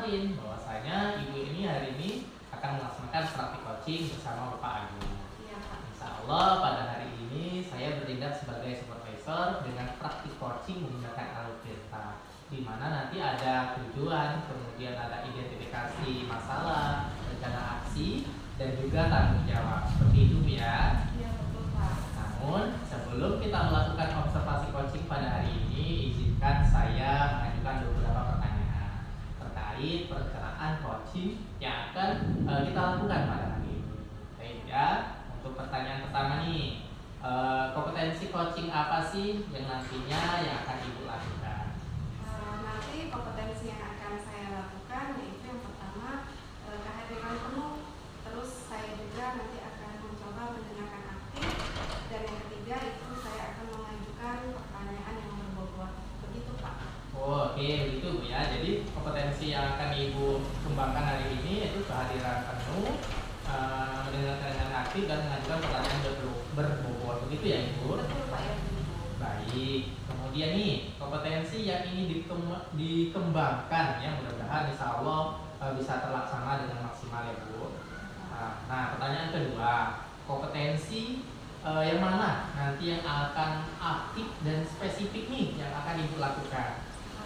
kemarin bahwasanya Ibu ini hari ini akan melaksanakan praktik coaching bersama Bapak Agung. Iya, Pak. Insya Allah pada hari ini saya bertindak sebagai supervisor dengan praktik coaching menggunakan Algoritma, di mana nanti ada tujuan, kemudian ada identifikasi masalah, rencana aksi, dan juga tanggung jawab. Seperti itu ya. Iya, betul, Pak. Namun sebelum kita melakukan observasi coaching pada hari ini, izinkan saya mengajukan beberapa pertanyaan terkait perencanaan coaching yang akan kita lakukan pada hari ini. Baik ya, untuk pertanyaan pertama nih, kompetensi coaching apa sih yang nantinya yang akan Ibu lakukan? Nanti kompetensi yang akan saya lakukan yaitu yang pertama kehadiran penuh, terus saya juga nanti akan mencoba mendengarkan aktif, dan yang ketiga itu saya akan mengajukan pertanyaan yang berbobot. Begitu, Pak. Oh, oke, begitu Bu ya. Jadi kompetensi yang akan Ibu kembangkan hari ini yaitu kehadiran penuh, mendengarkan dengan aktif, dan mengajukan pertanyaan berbobot. Begitu ya Ibu? Betul, Pak, ya. Baik. Kemudian nih, kompetensi yang ingin dikembangkan ya, mudah-mudahan insya Allah bisa terlaksana dengan maksimal ya Bu. Nah, pertanyaan kedua, kompetensi yang mana nanti yang akan aktif dan spesifik nih yang akan Ibu lakukan?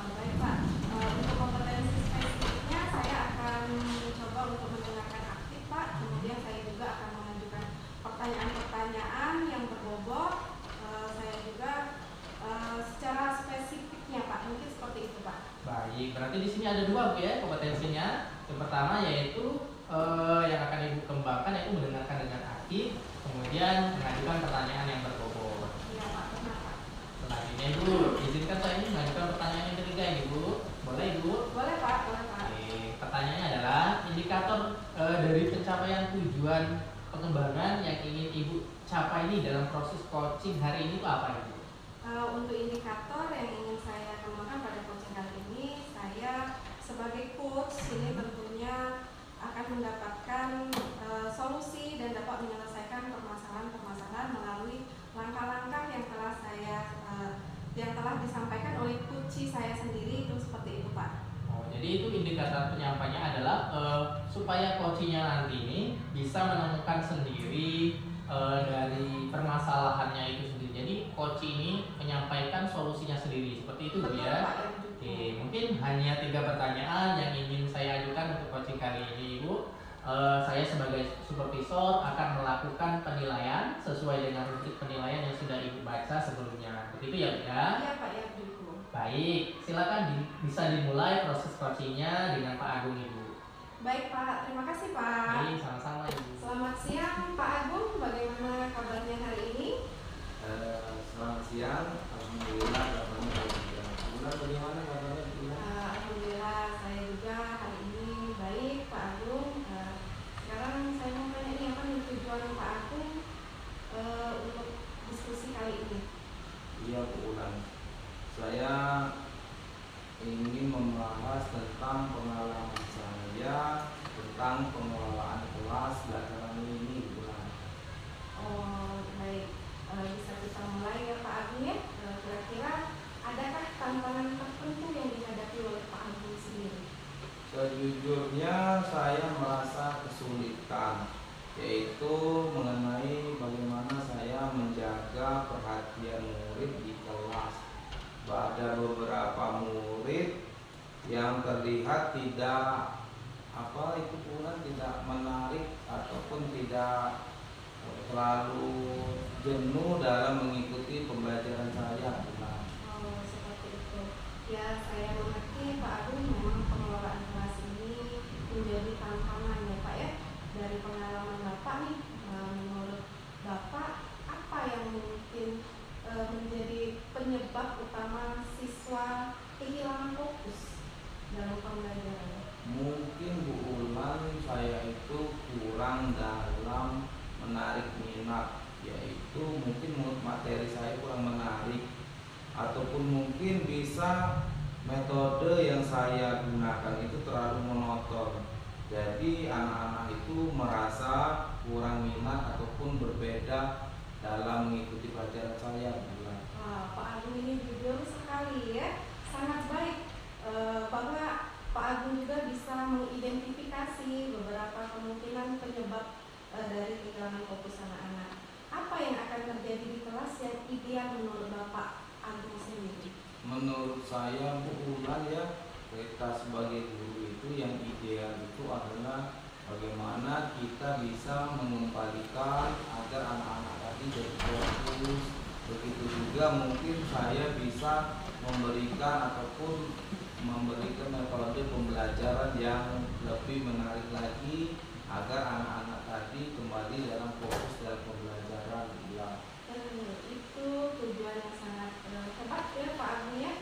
Baik, Pak. Untuk kompetensi spesifiknya saya akan mencoba untuk mendengarkan aktif, Pak. Kemudian saya juga akan mengajukan pertanyaan-pertanyaan yang berbobot. Saya juga secara spesifiknya, Pak, mungkin seperti itu, Pak. Baik, berarti di sini ada dua Bu ya kompetensinya. Yang pertama yaitu yang akan Ibu kembangkan yaitu mendengarkan dengan aktif, kemudian mengajukan pertanyaan yang berbobot. Iya, Pak, benar, Pak. Selanjutnya Ibu, izinkan saya ini mengajukan pertanyaan yang ketiga ini Bu. Boleh Ibu? Boleh, Pak, boleh, Pak. Oke, pertanyaannya adalah indikator dari pencapaian tujuan pengembangan yang ingin Ibu capai ini dalam proses coaching hari ini itu apa Ibu? Untuk indikator yang ingin saya kembangkan pada coaching kali ini, saya sebagai coach ini tentunya akan mendapatkan solusi dan dapat menyelesaikan permasalahan-permasalahan melalui langkah-langkah yang telah disampaikan oleh coach saya sendiri, itu seperti itu, Pak. Oh, jadi itu indikator penyampainya adalah supaya coachingnya nanti ini bisa menemukan sendiri dari permasalahannya itu sendiri. Jadi coach ini menyampaikan solusinya sendiri, seperti itu Bu Betul, ya. Pak, ya. Oke, mungkin hanya 3 pertanyaan yang ingin saya ajukan untuk coaching kali ini Ibu. Saya sebagai supervisor akan melakukan penilaian sesuai dengan rubrik penilaian yang sudah Ibu baca sebelumnya. Begitu ya Bu ya? Iya, Pak, ya, Bu. Baik, silakan bisa dimulai proses coachingnya dengan Pak Agung Ibu. Baik, Pak, terima kasih, Pak. Baik, sama-sama Ibu. Selamat siang, Pak Agung. Bagaimana kabarnya hari ini? Selamat siang, alhamdulillah kabarnya baik. Bulan bagaimana kabarnya Bulan? Alhamdulillah saya juga hari ini baik, Pak Agung. Sekarang saya mau tanya ini apa nih tujuan Pak Agung untuk diskusi kali ini? Iya Bu Ulan, saya ingin membahas tentang pengalaman saya tentang pengelolaan kelas belakangan ini Bu Ulan. Oh, baik. Bisa kita mulai ya Pak Agung ya. Kira-kira adakah tantangan tertentu yang dihadapi oleh Pak Agung sendiri? Sejujurnya saya merasa kesulitan, yaitu mengenai bagaimana saya menjaga perhatian murid di kelas. Ada beberapa murid yang terlihat tidak tidak menarik ataupun tidak terlalu jenuh dalam mengikuti pembelajaran saya. Oh, seperti itu. Ya, saya mengerti Pak Agung, memang pengelolaan kelas ini menjadi tantangan ya Pak ya. Dari pengalaman Bapak nih, menurut Bapak apa yang mungkin menjadi penyebab utama siswa kehilangan fokus dalam pembelajaran? Mungkin Bu Ulan, saya itu kurang dalam menarik minat, yaitu mungkin materi saya kurang menarik, ataupun mungkin bisa metode yang saya gunakan itu terlalu monoton. Jadi anak-anak itu merasa kurang minat ataupun berbeda dalam mengikuti pelajaran saya. Pak Agung ini jujur sekali ya, sangat baik bahwa Pak Agung juga bisa mengevaluasi beberapa kemungkinan penyebab dari kehilangan fokus anak-anak. Apa yang akan terjadi di kelas yang ideal menurut Bapak Agung sendiri? Menurut saya Bu Ulan ya, kita sebagai guru itu yang ideal itu adalah bagaimana kita bisa mengembalikan agar anak-anak tadi jadi fokus. Begitu juga mungkin saya bisa memberikan ataupun memberikan metode pembelajaran yang lebih menarik lagi agar anak-anak tadi kembali dalam fokus dalam pembelajaran. Itu tujuan yang sangat hebat ya Pak Agung ya.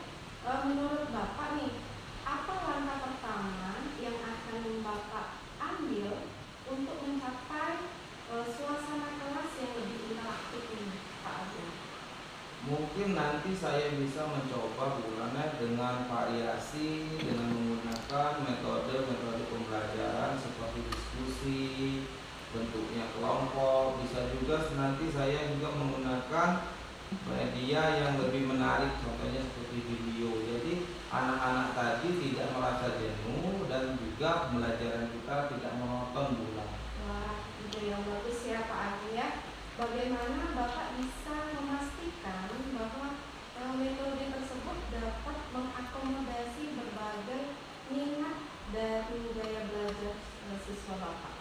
Menurut Bapak nih, apa langkah pertama yang akan Bapak ambil untuk mencapai suasana kelas yang lebih interaktif ini Pak Agung? Mungkin nanti saya bisa mencoba bulannya dengan variasi, dengan menggunakan metode-metode pembelajaran seperti diskusi, bentuknya kelompok. Bisa juga nanti saya juga menggunakan media yang lebih menarik, contohnya seperti video. Jadi anak-anak tadi tidak merasa jenuh dan juga pembelajaran kita tidak monoton bulan. Wah, ide yang bagus ya Pak Agung ya. Bagaimana Bapak bisa memastikan bahwa metode tersebut dapat mengakomodasi berbagai minat dan gaya belajar siswa Bapak?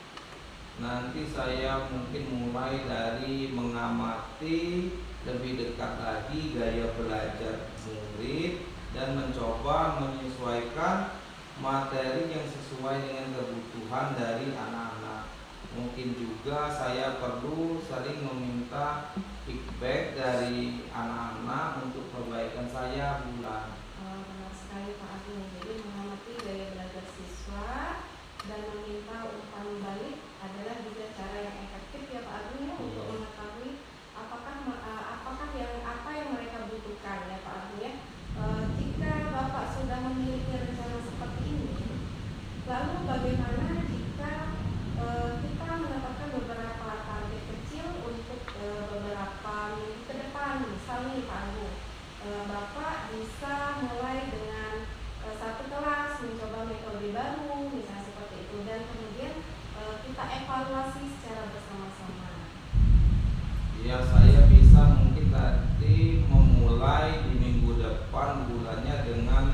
Nanti saya mungkin mulai dari mengamati lebih dekat lagi gaya belajar murid dan mencoba menyesuaikan materi yang sesuai dengan kebutuhan dari anak-anak. Mungkin juga saya perlu saling meminta feedback dari anak-anak untuk perbaikan saya bulan. Benar sekali Pak Agung. Jadi mengamati gaya belajar siswa dan meminta umpan balik adalah juga cara yang efektif ya Pak Agung ya, untuk mengetahui apa yang mereka butuhkan ya Pak Agung ya. Jika Bapak sudah memiliki rencana seperti ini, lalu bagaimana jika kita menetapkan beberapa target kecil untuk beberapa minggu ke depan? Misalnya Pak Agung, Bapak bisa mulai dengan satu kelas mencoba metode baru, misalnya seperti itu, dan kemudian kita evaluasi secara bersama-sama. Ya, saya bisa mungkin nanti memulai di minggu depan bulannya dengan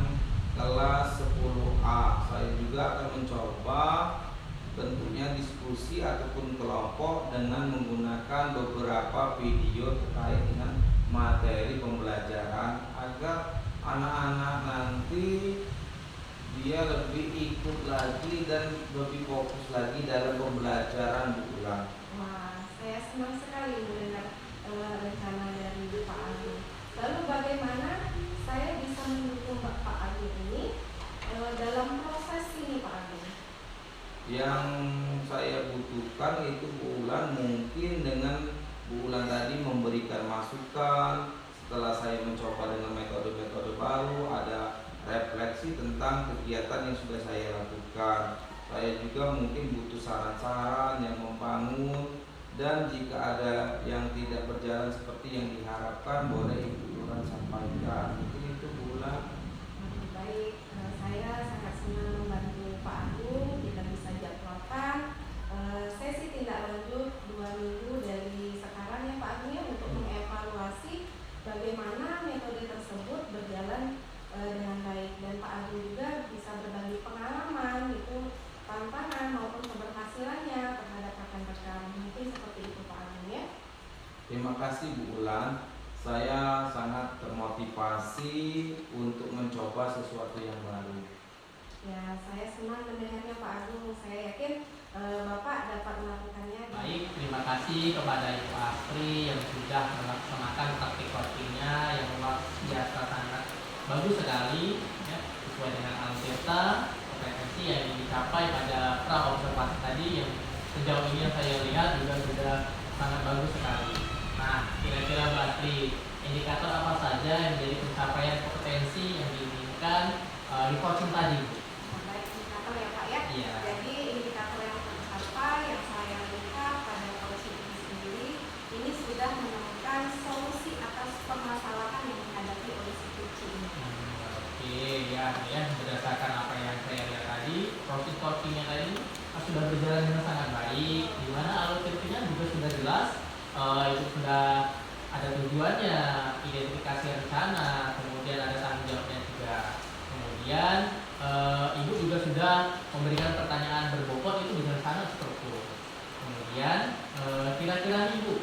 kelas 10A. Saya juga akan mencoba bentuknya diskusi ataupun kelompok dengan menggunakan beberapa video terkait dengan materi pembelajaran agar anak-anak nanti dia lebih ikut lagi dan lebih fokus lagi dalam pembelajaran bulan. Wah, saya senang sekali mendengar rencana dari Pak Agung. Lalu bagaimana saya bisa mendukung Pak Agung ini dalam proses ini Pak Agung? Yang saya butuhkan itu bulan mungkin dengan bulan tadi memberikan masukan. Setelah saya mencoba dengan metode-metode baru, ada refleksi tentang kegiatan yang sudah saya lakukan. Saya juga mungkin butuh saran-saran yang membangun, dan jika ada yang tidak berjalan seperti yang diharapkan, boleh Ibu Ulan sampaikan. Mungkin itu bulan. Baik, saya sangat senang membantu Pak Agung. Kita bisa jadwalkan sesi tindak lanjut 2 minggu dari sekarang ya Pak Agung ya, untuk mengevaluasi bagaimana metode tersebut berjalan dengan baik, dan Pak Agung juga bisa berbagi pengalaman itu, tantangan maupun keberhasilannya terhadap rekan-rekan. Mungkin seperti itu Pak Agung ya. Terima kasih Bu Ulan. Saya sangat termotivasi untuk mencoba sesuatu yang baru. Ya, saya senang mendengarnya Pak Agung. Saya yakin Bapak dapat melakukannya. Baik, terima kasih kepada Ibu Astri yang sudah melaksanakan praktik coachingnya yang luar biasa sangat bagus sekali ya, sesuai dengan algoritma kompetensi yang dicapai pada pra observasi tadi, yang sejauh ini yang saya lihat juga sudah sangat bagus sekali. Nah, kira-kira Mbak Astri, indikator apa saja yang menjadi pencapaian kompetensi yang diinginkan di coaching tadi? Baik, indikator ya Pak ya. Iya. Jadi indikator yang tercapai yang saya lihat pada coaching ini sendiri, ini sudah menemukan solusi atas permasalahan yang dihadapi oleh si kucing ini. Oke, ya berdasarkan apa yang saya lihat tadi, proses coachingnya tadi sudah berjalan dengan sangat baik, di mana alur cerita juga sudah jelas, itu sudah ada tujuannya, identifikasi rencana, kemudian ada tanggung jawabnya juga. Kemudian ibu juga sudah memberikan pertanyaan berbobot itu dengan sangat struktur. Kemudian kira-kira ibu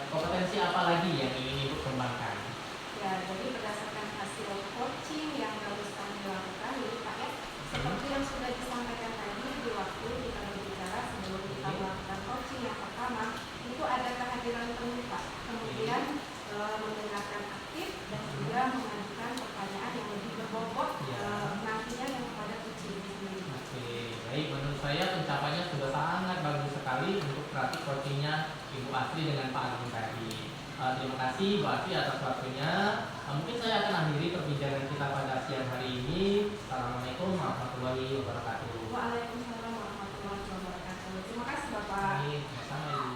kompetensi apa lagi yang ingin ibu kembangkan? Ya, jadi berdasarkan hasil coaching yang baru kami lakukan, jadi Pak ya, seperti yang sudah disampaikan tadi di waktu kita berbicara sebelum kita melakukan coaching yang pertama, itu ada kehadiran penuh Pak. Kemudian mendengarkan aktif dan juga mengajukan pertanyaan yang lebih berbobot nantinya yang kepada coaching sendiri. Oke, baik. Menurut saya pencapaiannya sudah sangat bagus sekali untuk praktik coachingnya Ibu Asri dengan Pak Agung tadi. Terima kasih Bu Asri atas waktunya. Mungkin saya akan akhiri perbincangan kita pada siang hari ini. Assalamualaikum warahmatullahi wabarakatuh. Waalaikumsalam warahmatullahi wabarakatuh. Terima kasih Bapak. Baik, sama-sama Ibu.